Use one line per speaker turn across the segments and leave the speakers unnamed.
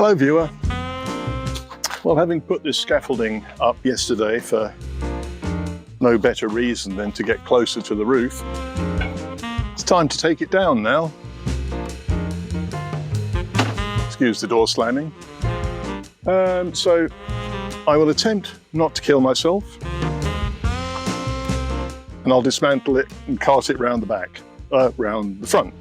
Hello viewer. Well, having put this scaffolding up yesterday for no better reason than to get closer to the roof, it's time to take it down now. Excuse the door slamming. So I will attempt not to kill myself, and I'll dismantle it and cart it round the back, round the front.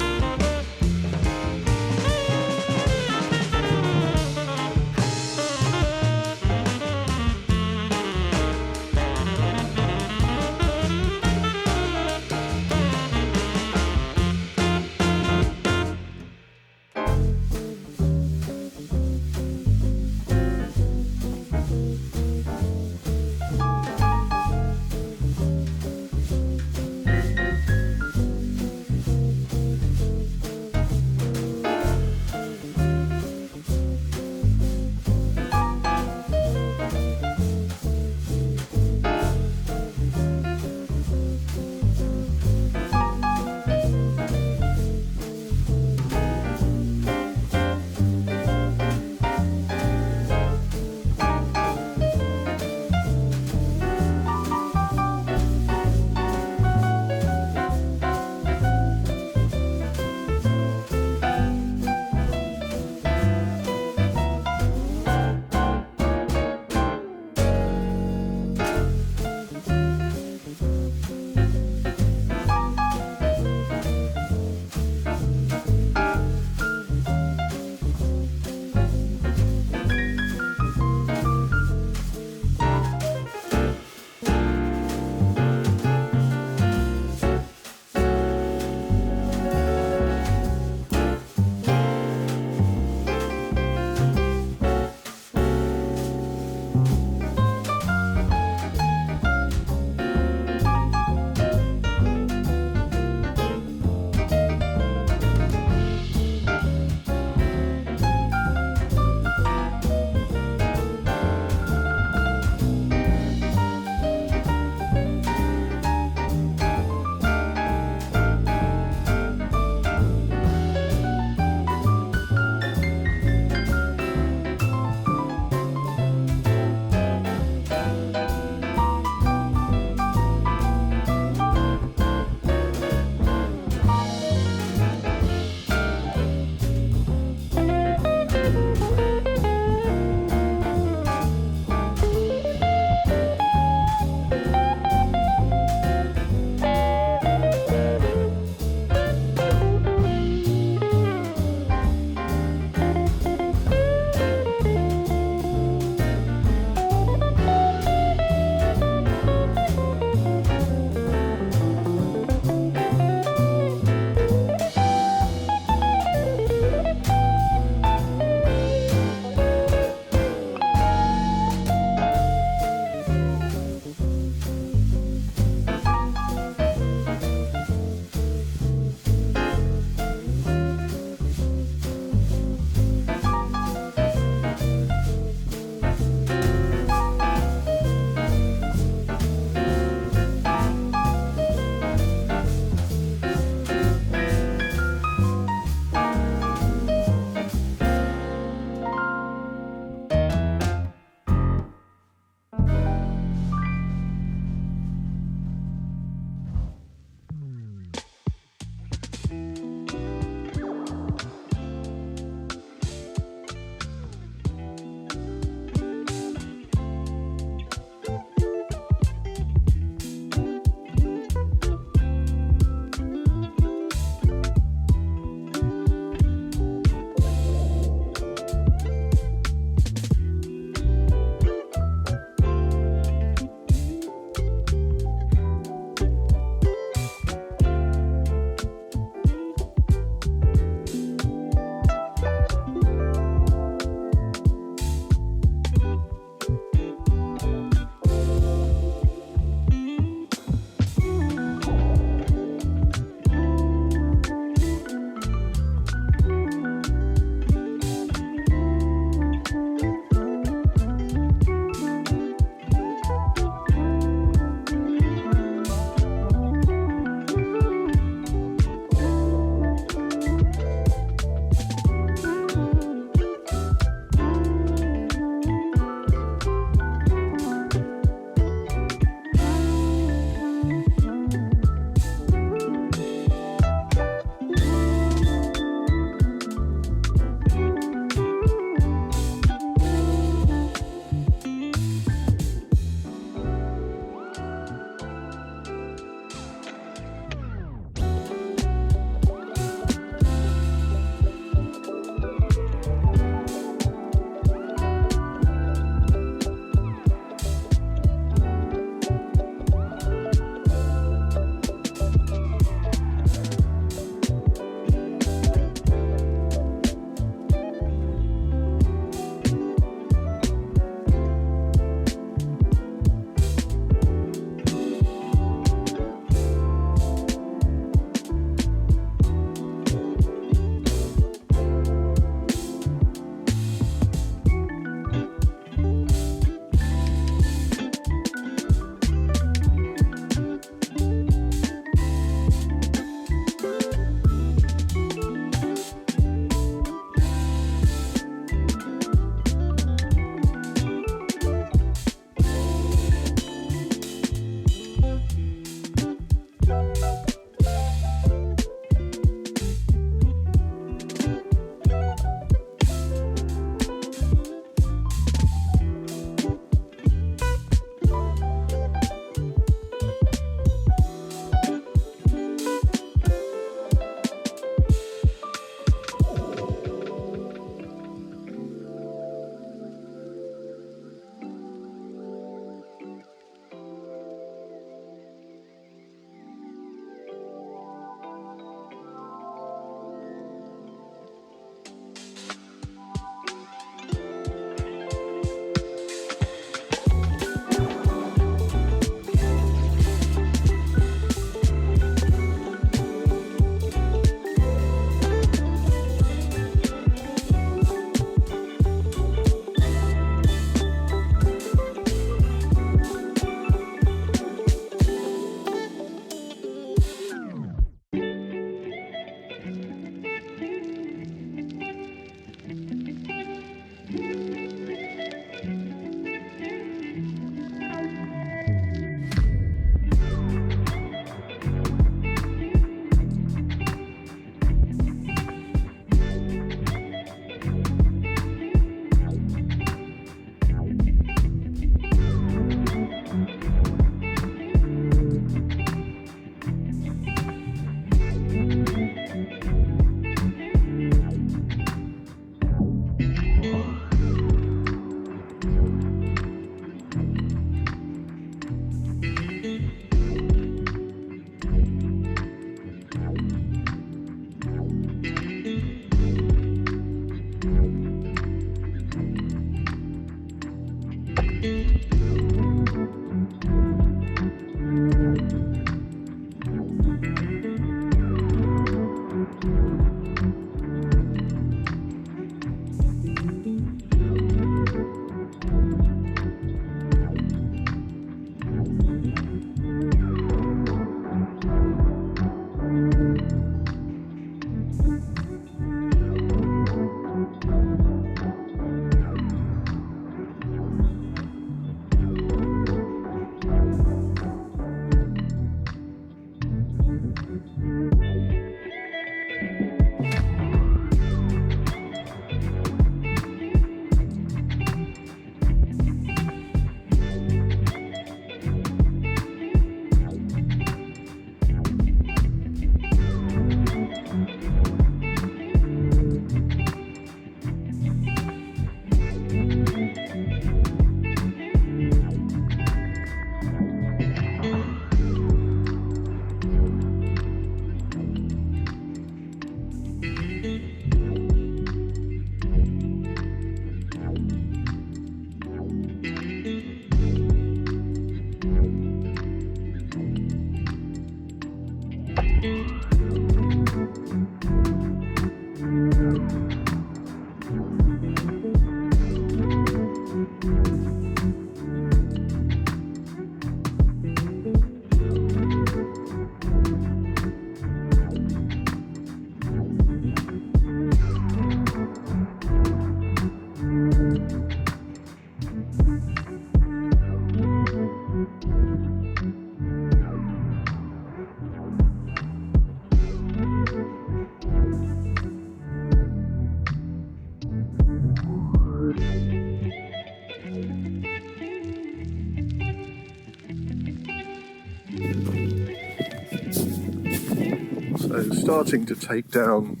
So starting to take down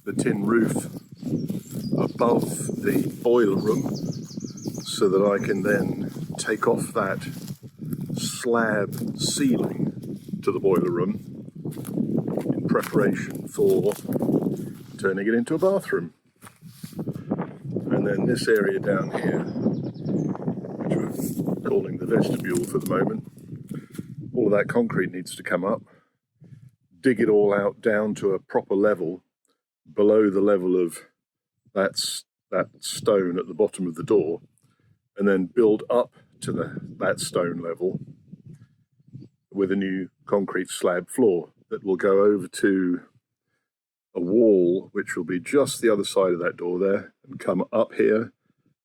the tin roof above the boiler room so that I can then take off that slab ceiling to the boiler room in preparation for turning it into a bathroom. And then this area down here, which we're calling the vestibule for the moment, all of that concrete needs to come up, dig it all out down to a proper level below the level of that stone at the bottom of the door, and then build up to that stone level with a new concrete slab floor that will go over to a wall which will be just the other side of that door there and come up here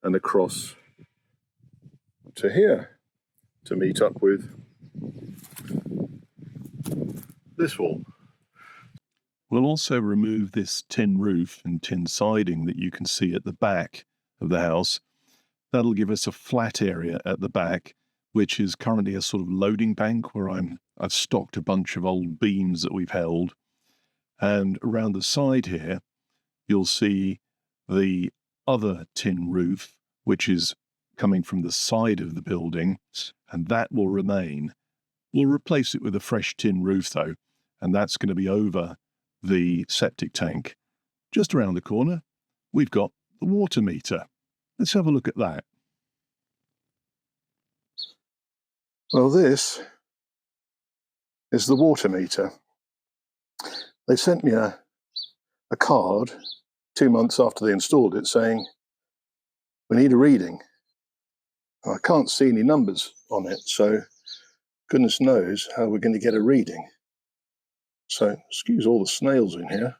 and across to here to meet up with this wall. We'll also remove this tin roof and tin siding that you can see at the back of the house. That'll give us a flat area at the back, which is currently a sort of loading bank where I've stocked a bunch of old beams that we've held. And around the side here, you'll see the other tin roof, which is coming from the side of the building, and that will remain. We'll replace it with a fresh tin roof though, and that's going to be over the septic tank. Just around the corner, we've got the water meter. Let's have a look at that. Well, this is the water meter. They sent me a card 2 months after they installed it saying, we need a reading. I can't see any numbers on it, so goodness knows how we're going to get a reading. So, excuse all the snails in here.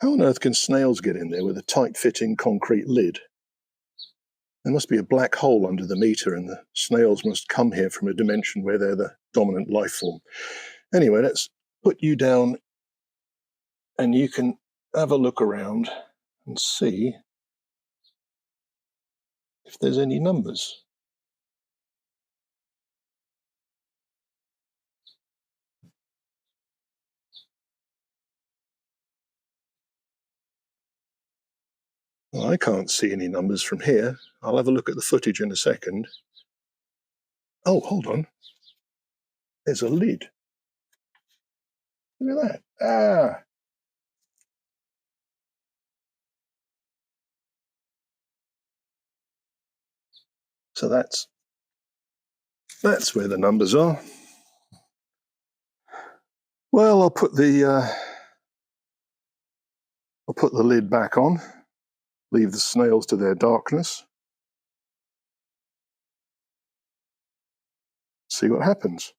How on earth can snails get in there with a tight-fitting concrete lid? There must be a black hole under the meter, and the snails must come here from a dimension where they're the dominant life form. Anyway, let's put you down and you can have a look around and see if there's any numbers. Well, I can't see any numbers from here. I'll have a look at the footage in a second. Oh, hold on. There's a lid. Look at that. Ah! So that's where the numbers are. Well, I'll put the lid back on, leave the snails to their darkness, see what happens.